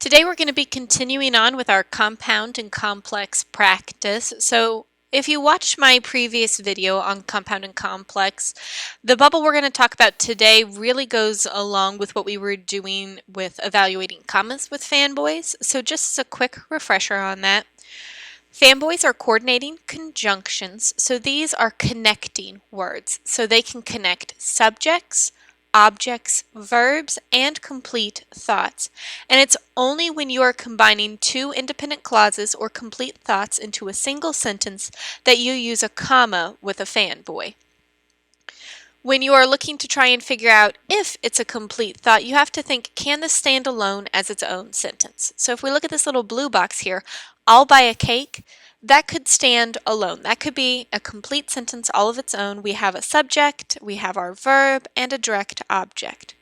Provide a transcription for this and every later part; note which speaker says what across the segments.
Speaker 1: Today we're going to be continuing on with our compound and complex practice. So if you watched my previous video on compound and complex, the bubble we're going to talk about today really goes along with what we were doing with evaluating commas with FANBOYS. So just as a quick refresher on that, FANBOYS are coordinating conjunctions. So these are connecting words. So they can connect subjects, objects, verbs, and complete thoughts. And it's only when you are combining two independent clauses or complete thoughts into a single sentence that you use a comma with a FANBOY. When you are looking to try and figure out if it's a complete thought, you have to think, can this stand alone as its own sentence? So if we look at this little blue box here, I'll buy a cake, that could stand alone. That could be a complete sentence all of its own. We have a subject, we have our verb, and a direct object.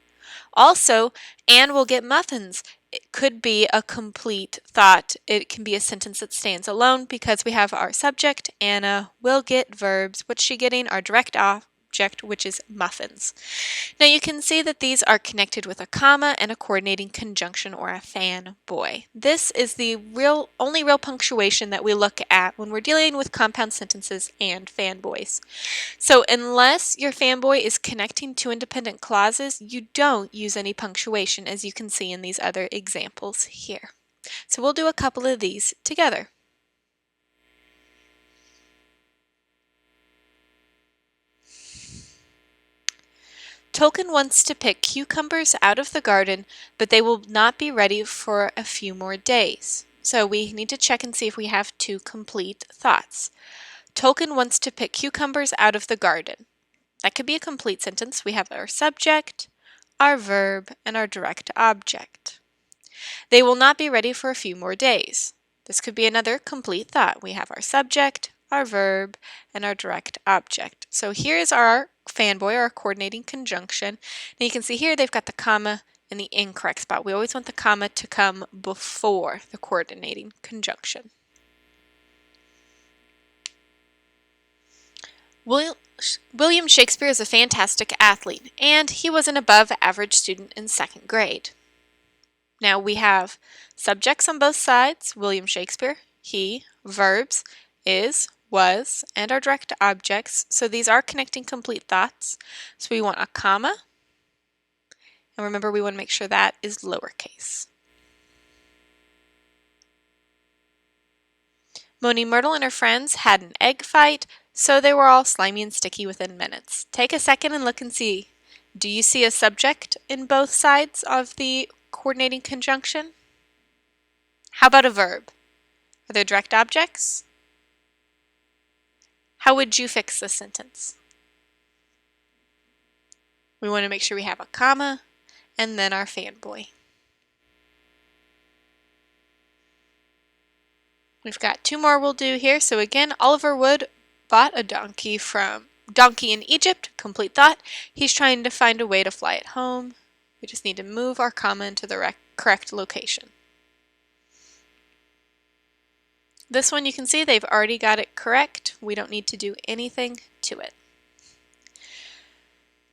Speaker 1: Also, Anne will get muffins. It could be a complete thought. It can be a sentence that stands alone because we have our subject, Anna will get verbs. What's she getting? Our direct object, which is muffins. Now you can see that these are connected with a comma and a coordinating conjunction, or a FANBOY. This is the only real punctuation that we look at when we're dealing with compound sentences and FANBOYs. So unless your FANBOY is connecting two independent clauses, you don't use any punctuation, as you can see in these other examples here. So we'll do a couple of these together. Tolkien wants to pick cucumbers out of the garden, but they will not be ready for a few more days. So we need to check and see if we have two complete thoughts. Tolkien wants to pick cucumbers out of the garden. That could be a complete sentence. We have our subject, our verb, and our direct object. They will not be ready for a few more days. This could be another complete thought. We have our subject, our verb, and our direct object. So here is our FANBOY, our coordinating conjunction. Now you can see here they've got the comma in the incorrect spot. We always want the comma to come before the coordinating conjunction. William Shakespeare is a fantastic athlete, and he was an above-average student in second grade. Now we have subjects on both sides, William Shakespeare, he, verbs, is, was, and our direct objects. So these are connecting complete thoughts. So we want a comma, and remember we want to make sure that is lowercase. Moni Myrtle and her friends had an egg fight, so they were all slimy and sticky within minutes. Take a second and look and see. Do you see a subject in both sides of the coordinating conjunction? How about a verb? Are there direct objects? How would you fix this sentence? We want to make sure we have a comma and then our FANBOY. We've got two more we'll do here. So again, Oliver Wood bought a donkey in Egypt, complete thought. He's trying to find a way to fly it home. We just need to move our comma into the correct location. This one you can see they've already got it correct. We don't need to do anything to it.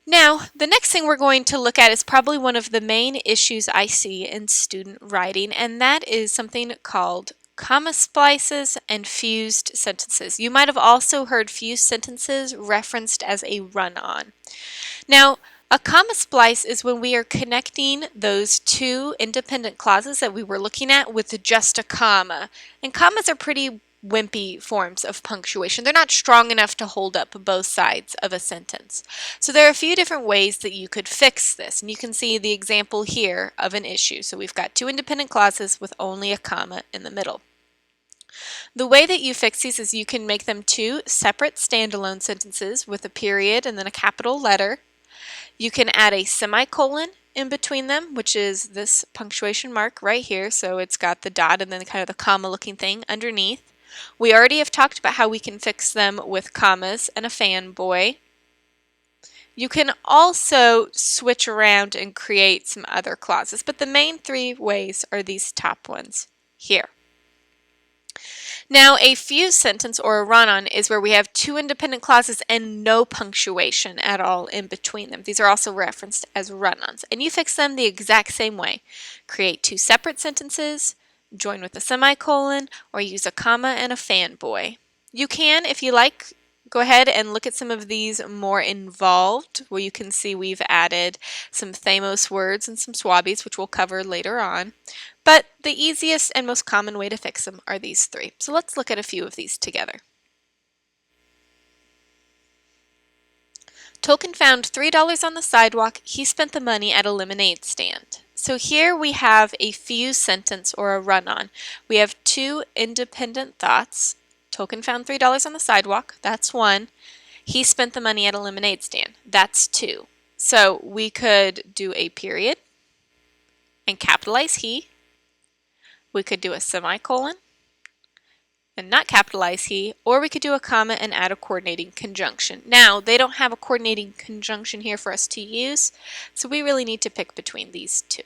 Speaker 1: Now, the next thing we're going to look at is probably one of the main issues I see in student writing, and that is something called comma splices and fused sentences. You might have also heard fused sentences referenced as a run-on. Now, a comma splice is when we are connecting those two independent clauses that we were looking at with just a comma. And commas are pretty wimpy forms of punctuation. They're not strong enough to hold up both sides of a sentence. So there are a few different ways that you could fix this. And you can see the example here of an issue. So we've got two independent clauses with only a comma in the middle. The way that you fix these is you can make them two separate standalone sentences with a period and then a capital letter. You can add a semicolon in between them, which is this punctuation mark right here. So it's got the dot and then kind of the comma looking thing underneath. We already have talked about how we can fix them with commas and a FANBOY. You can also switch around and create some other clauses, but the main three ways are these top ones here. Now, a fused sentence or a run-on is where we have two independent clauses and no punctuation at all in between them. These are also referenced as run-ons, and you fix them the exact same way. Create two separate sentences, join with a semicolon, or use a comma and a fanboy. You can, if you like, go ahead and look at some of these more involved, where you can see we've added some famous words and some swabbies, which we'll cover later on. But the easiest and most common way to fix them are these three. So let's look at a few of these together. Tolkien found $3 on the sidewalk. He spent the money at a lemonade stand. So here we have a fused sentence or a run-on. We have two independent thoughts. Tolkien found $3 on the sidewalk. That's one. He spent the money at a lemonade stand. That's two. So we could do a period and capitalize he. We could do a semicolon and not capitalize he, or we could do a comma and add a coordinating conjunction. Now, they don't have a coordinating conjunction here for us to use, so we really need to pick between these two.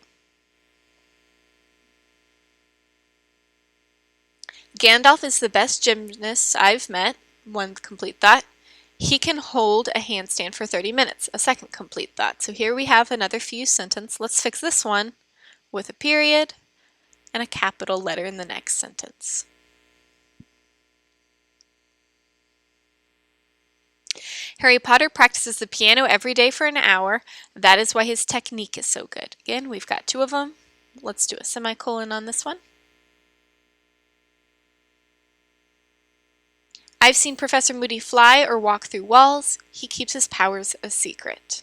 Speaker 1: Gandalf is the best gymnast I've met. One complete thought. He can hold a handstand for 30 minutes. A second complete thought. So here we have another fused sentence. Let's fix this one with a period and a capital letter in the next sentence. Harry Potter practices the piano every day for an hour. That is why his technique is so good. Again, we've got two of them. Let's do a semicolon on this one. I've seen Professor Moody fly or walk through walls. He keeps his powers a secret.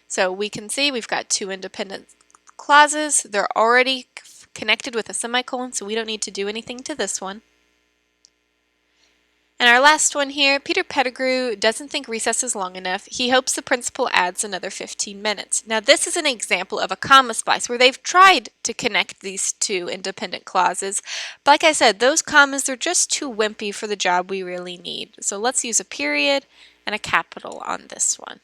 Speaker 1: So we can see we've got two independent clauses. They're already connected with a semicolon, so we don't need to do anything to this one. And our last one here, Peter Pettigrew doesn't think recess is long enough. He hopes the principal adds another 15 minutes. Now this is an example of a comma splice where they've tried to connect these two independent clauses. But like I said, those commas are just too wimpy for the job we really need. So let's use a period and a capital on this one.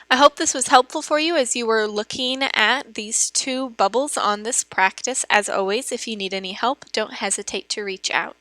Speaker 1: I hope this was helpful for you as you were looking at these two bubbles on this practice. As always, if you need any help, don't hesitate to reach out.